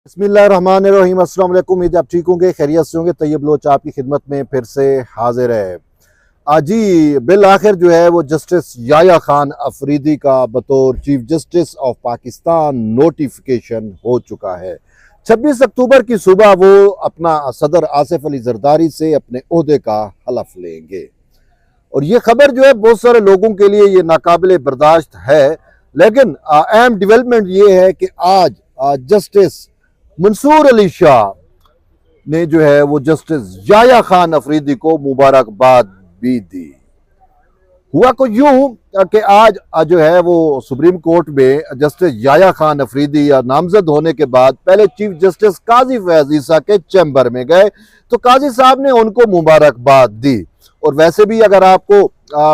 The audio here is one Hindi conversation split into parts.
बिस्मिल्लाहिर्रहमानिर्रहीम। अस्सलाम वालेकुम। उम्मीद आप ठीक होंगे, खैरियत से होंगे। तैयब लोच आपकी खिदमत में फिर से हाजिर है। आज ही बिल आखिर जो है वो जस्टिस याया खान अफरीदी का बतौर chief justice of Pakistan notification हो चुका है। 26 अक्टूबर की सुबह वो अपना सदर आसिफ अली जरदारी से अपने ओहदे का हलफ लेंगे। और ये खबर जो है बहुत सारे लोगों के लिए ये नाकाबिले बर्दाश्त है, लेकिन अहम डेवलपमेंट ये है कि आज जस्टिस मंसूर अली शाह ने जो है वो जस्टिस याया खान अफरीदी को मुबारकबाद भी दी। हुआ को यूं कि आज जो है वो सुप्रीम कोर्ट में जस्टिस याया खान अफरीदी नामजद होने के बाद पहले चीफ जस्टिस काजी फैज ईसा के चैम्बर में गए, तो काजी साहब ने उनको मुबारकबाद दी। और वैसे भी अगर आपको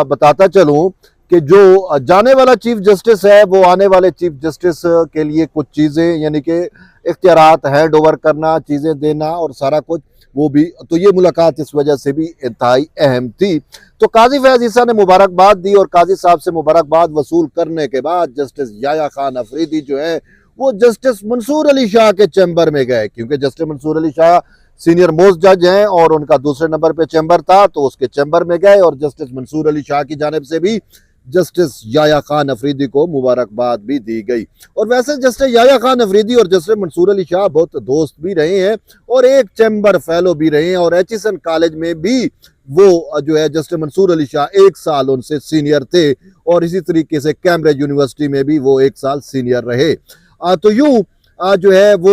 बताता चलूं कि जो जाने वाला चीफ जस्टिस है वो आने वाले चीफ जस्टिस के लिए कुछ चीज़ें यानी कि इख्तियारात हैंड ओवर करना, चीज़ें देना और सारा कुछ, वो भी तो ये मुलाकात इस वजह से भी इंतहाई अहम थी। तो काजी फैज ईसा ने मुबारकबाद दी और काजी साहब से मुबारकबाद वसूल करने के बाद जस्टिस याया खान अफरीदी जो है वो जस्टिस मंसूर अली शाह के चैम्बर में गए, क्योंकि justice Mansoor Ali Shah senior most जज हैं और उनका दूसरे नंबर पे चैम्बर था, तो उसके चैम्बर में गए और जस्टिस मंसूर अली शाह की जानिब से भी जस्टिस याया खान अफरीदी को मुबारकबाद भी दी गई। और वैसे जस्टिस याया खान अफरीदी और जस्टिस मंसूर अली शाह बहुत दोस्त भी रहे हैं और एक चैम्बर फेलो भी रहे हैं, और एचिसन कॉलेज में भी वो जो है जस्टिस मंसूर अली शाह 1 साल उनसे सीनियर थे, और इसी तरीके से कैम्ब्रिज यूनिवर्सिटी में भी वो 1 साल सीनियर रहे। तो यूं जो है वो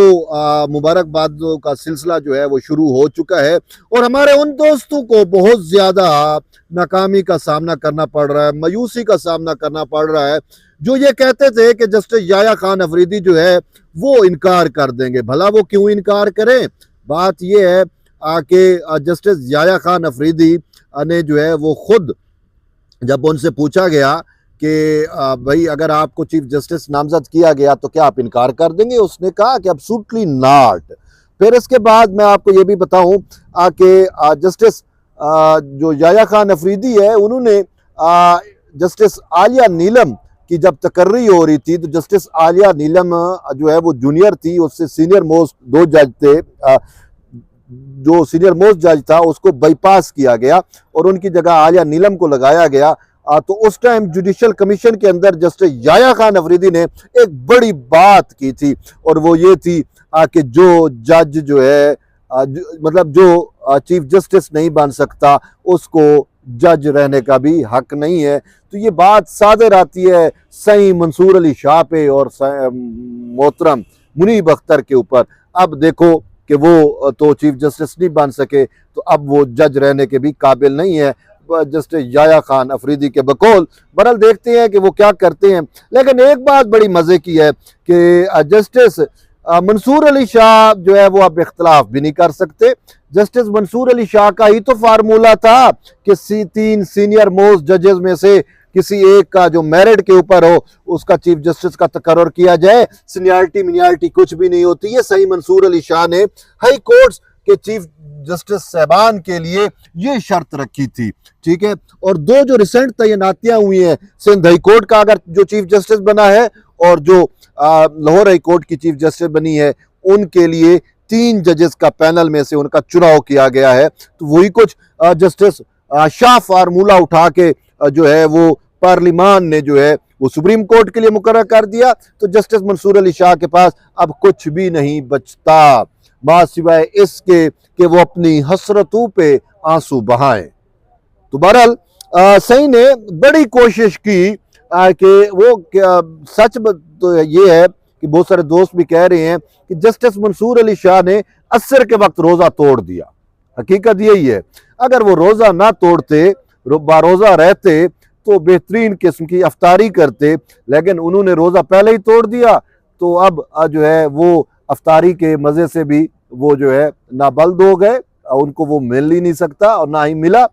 मुबारकबाद का सिलसिला जो है वो शुरू हो चुका है, और हमारे उन दोस्तों को बहुत ज़्यादा नाकामी का सामना करना पड़ रहा है, मायूसी का सामना करना पड़ रहा है, जो ये कहते थे कि जस्टिस याया खान अफरीदी जो है वो इनकार कर देंगे। भला वो क्यों इनकार करें? बात ये है कि जस्टिस याया खान अफरीदी ने जो है वो खुद जब उनसे पूछा गया कि भाई अगर आपको चीफ जस्टिस नामजद किया गया तो क्या आप इनकार कर देंगे, उसने कहा कि एब्सोल्युटली नॉट। फिर इसके बाद मैं आपको ये भी बताऊं कि जस्टिस जो याया खान अफरीदी है उन्होंने जस्टिस आलिया नीलम की जब तकर्री हो रही थी, तो जस्टिस आलिया नीलम जो है वो जूनियर थी, उससे सीनियर मोस्ट 2 जज थे, जो सीनियर मोस्ट जज था उसको बाईपास किया गया और उनकी जगह आलिया नीलम को लगाया गया। तो उस टाइम जुडिशल कमीशन के अंदर जस्टिस याया खान अफरीदी ने एक बड़ी बात की थी, और वो ये थी कि जो जज जो है मतलब जो चीफ जस्टिस नहीं बन सकता उसको जज रहने का भी हक नहीं है। तो ये बात सादर आती है सही मंसूर अली शाह पे और मोहतरम मुनीब अख्तर के ऊपर। अब देखो कि वो तो चीफ जस्टिस नहीं बन सके, तो अब वो जज रहने के भी काबिल नहीं है जस्टिस याया खान अफरीदी के बकौल। बहरहाल देखते हैं कि वो क्या करते हैं। लेकिन एक बात बड़ी मज़े की है कि जस्टिस मंसूर अली शाह जो है वो अब इख्तलाफ भी नहीं कर सकते। जस्टिस मंसूर अली शाह का ही तो फार्मूला था कि 3 सीनियर मोस्ट जजेस में से किसी एक का जो मेरिट के ऊपर हो उसका चीफ जस्टिस का तकर्रुर किया जाए। सीनियरिटी मिनियरिटी कुछ भी नहीं होती है। सही मंसूर अली शाह ने हाई कोर्ट्स के चीफ जस्टिस साहबान के लिए ये शर्त रखी थी, ठीक है। और 2 जो रिसेंट तैनातियां हुई हैं, सिंध हाई कोर्ट का अगर जो चीफ जस्टिस बना है और जो लाहौर हाई कोर्ट की चीफ जस्टिस बनी है, उनके लिए 3 जजेस का पैनल में से उनका चुनाव किया गया है। तो वही कुछ जस्टिस शाह फार्मूला उठा के जो है वो पार्लिमान ने जो है वो सुप्रीम कोर्ट के लिए मुकर्रर कर दिया। तो जस्टिस मंसूर अली शाह के पास अब कुछ भी नहीं बचता बात सिवाय इसके कि वो अपनी हसरतों पे आंसू बहाएं। तो बहरहाल सही ने बड़ी कोशिश की कि वो सच तो ये है कि बहुत सारे दोस्त भी कह रहे हैं कि जस्टिस मंसूर अली शाह ने असर के वक्त रोज़ा तोड़ दिया। हकीकत यही है, अगर वो रोज़ा ना तोड़ते, बारोज़ा रहते तो बेहतरीन किस्म की अफ्तारी करते, लेकिन उन्होंने रोज़ा पहले ही तोड़ दिया। तो अब जो है वो अफ्तारी के मज़े से भी वो जो है नाबल्द हो गए, उनको वो मिल ही नहीं सकता और ना ही मिला।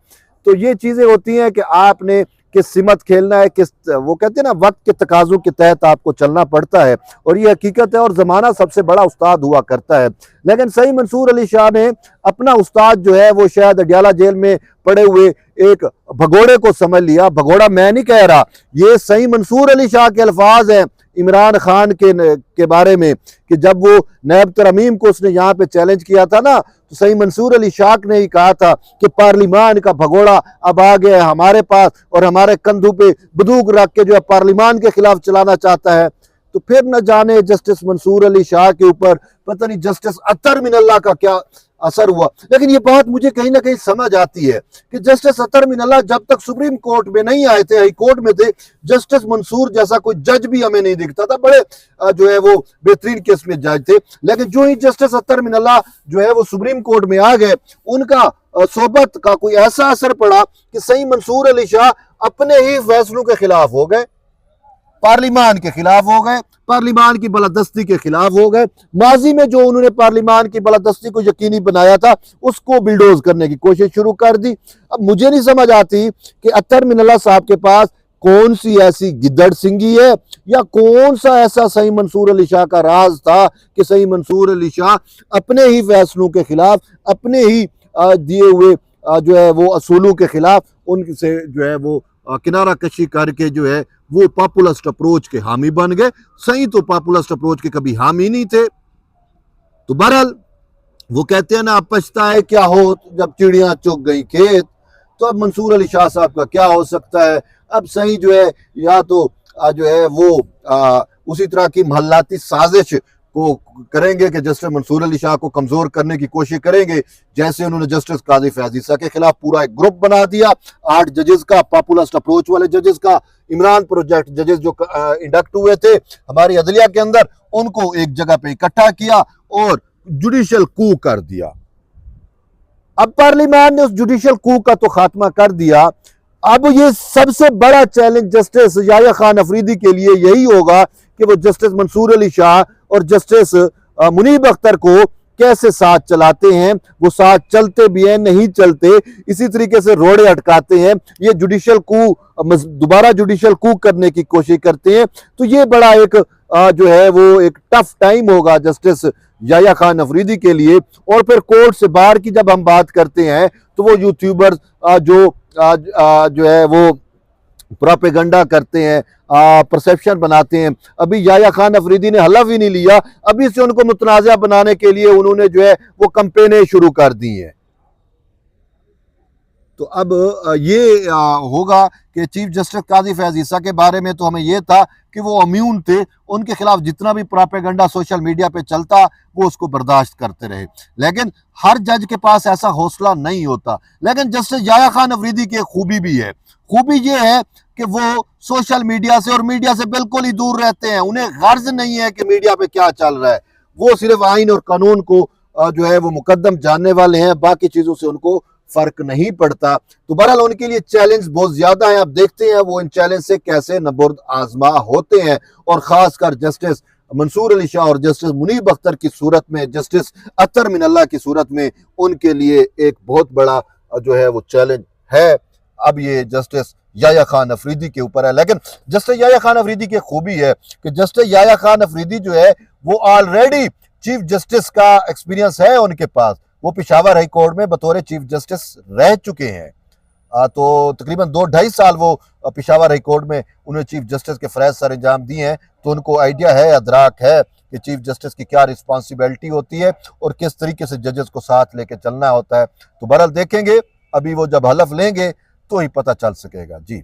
तो ये चीज़ें होती हैं कि आपने किस सिमत खेलना है, किस वो कहते हैं ना वक्त के तकाज़ों के तहत आपको चलना पड़ता है, और ये हकीकत है। और ज़माना सबसे बड़ा उस्ताद हुआ करता है। लेकिन सही मंसूर अली शाह ने अपना उस्ताद जो है वो शायद अडियाला जेल में पड़े हुए एक भगोड़े को समझ लिया। भगोड़ा मैं नहीं कह रहा, ये सही मंसूर अली शाह के अल्फाज हैं। इमरान खान के बारे में कि जब वो नैब तरमीम को उसने यहाँ पे चैलेंज किया था ना, तो सही मंसूर अली शाह ने ही कहा था कि पार्लिमान का भगोड़ा अब आ गया है हमारे पास और हमारे कंधों पे बंदूक रख के जो है पार्लिमान के खिलाफ चलाना चाहता है। तो फिर न जाने जस्टिस मंसूर अली शाह के ऊपर पता नहीं जस्टिस अतर मिनल्ला का क्या असर हुआ। लेकिन ये बात मुझे कहीं ना कहीं समझ आती है कि जस्टिस अतर मिनल्ला जब तक सुप्रीम कोर्ट में नहीं आए थे, हाई कोर्ट में थे, जस्टिस मंसूर जैसा कोई जज भी हमें नहीं दिखता था। बड़े जो है वो बेहतरीन केस में जज थे। लेकिन जो ही जस्टिस अतर मिनल्ला जो है वो सुप्रीम कोर्ट में आ गए, उनका सोबत का कोई ऐसा असर पड़ा कि सही मंसूर अली शाह अपने ही फैसलों के खिलाफ हो गए, पार्लिमान के खिलाफ हो गए, पार्लिमान की बालादस्ती के खिलाफ हो गए। माजी में जो उन्होंने पार्लिमान की बालादस्ती को यकीनी बनाया था उसको बिल्डोज करने की कोशिश शुरू कर दी। अब मुझे नहीं समझ आती कि अतर मिनल्ला साहब के पास कौन सी ऐसी गिद्दड़ सिंगी है या कौन सा ऐसा सही मंसूर अली शाह का राज था कि सही मंसूर अली शाह अपने ही फैसलों के खिलाफ, अपने ही दिए हुए जो है वो असूलों के खिलाफ उनसे जो है वो किनारा कशी करके जो है वो पॉपुलिस्ट अप्रोच के हामी बन गए। सही तो पॉपुलिस्ट अप्रोच के कभी हामी नहीं थे। तो बहरहाल वो कहते हैं ना, अब पछताए क्या हो जब चिड़ियां चुग गई खेत। तो अब मंसूर अली शाह साहब का क्या हो सकता है? अब सही जो है या तो जो है वो उसी तरह की महल्लाती साजिश को करेंगे कि जस्टिस मंसूर अली शाह को कमजोर करने की कोशिश करेंगे, जैसे उन्होंने जस्टिस काजी फैज ईसा के खिलाफ पूरा एक ग्रुप बना दिया 8 जजेस का, पॉपुलिस्ट अप्रोच वाले जजेस का, इमरान प्रोजेक्ट जजेस जो इंडक्ट हुए थे हमारी अदलिया के अंदर, उनको एक जगह पे इकट्ठा किया और जुडिशियल कू कर दिया। अब पार्लियामान ने उस जुडिशियल कू का तो खात्मा कर दिया। अब ये सबसे बड़ा चैलेंज जस्टिस याह्या खान अफरीदी के लिए यही होगा कि वो जस्टिस मंसूर अली शाह और जस्टिस मुनीब अख्तर को कैसे साथ चलाते हैं। वो साथ चलते भी हैं, नहीं चलते, इसी तरीके से रोड़े अटकाते हैं, ये जुडिशियल कू दोबारा जुडिशियल कू करने की कोशिश करते हैं। तो ये बड़ा एक जो है वो एक टफ टाइम होगा जस्टिस याह्या खान अफरीदी के लिए। और फिर कोर्ट से बाहर की जब हम बात करते हैं तो वो यूट्यूबर्स जो है वो प्रोपेगेंडा करते हैं, परसेप्शन बनाते हैं। अभी याह्या खान अफरीदी ने हलफ ही नहीं लिया, अभी से उनको मुतनाज़ा बनाने के लिए उन्होंने जो है वो कैंपेनें शुरू कर दी हैं। तो अब ये होगा कि चीफ जस्टिस काजी फैज ईसा के बारे में तो हमें ये था कि वो इम्यून थे, उनके खिलाफ जितना भी प्रोपेगेंडा सोशल मीडिया पे चलता वो उसको बर्दाश्त करते रहे। लेकिन हर जज के पास ऐसा हौसला नहीं होता। लेकिन जस्टिस याह्या खान अफरीदी की एक खूबी भी है, खूबी ये है कि वो सोशल मीडिया से और मीडिया से बिल्कुल ही दूर रहते हैं। उन्हें गर्ज नहीं है कि मीडिया पे क्या चल रहा है, वो सिर्फ आइन और कानून को जो है वो मुकद्दम जानने वाले हैं, बाकी चीजों से उनको फर्क नहीं पड़ता। तो बहरहाल उनके लिए चैलेंज बहुत ज्यादा है। अब देखते हैं वो इन चैलेंज से कैसे नबुर्द आजमा होते हैं। और खासकर जस्टिस मंसूर अली शाह और जस्टिस मुनीब अख्तर की सूरत में, जस्टिस अतर मिनल्ला की सूरत में उनके लिए एक बहुत बड़ा जो है वो चैलेंज है। अब ये जस्टिस याह्या खान अफरीदी के ऊपर है। लेकिन जस्टिस याह्या खान अफरीदी की खूबी है कि जस्टिस याह्या खान अफरीदी जो है वो ऑलरेडी चीफ जस्टिस का एक्सपीरियंस है उनके पास। वो पेशावर हाई कोर्ट में बतौर चीफ जस्टिस रह चुके हैं। तो तकरीबन 2-2.5 साल वो पेशावर हाई कोर्ट में उन्होंने चीफ जस्टिस के फरज़ सर अंजाम दिए हैं। तो उनको आइडिया है, अदराक है कि चीफ जस्टिस की क्या रिस्पॉन्सिबिलिटी होती है और किस तरीके से जजेस को साथ लेके चलना होता है। तो बहरहाल देखेंगे, अभी वो जब हलफ लेंगे तो ही पता चल सकेगा। जी।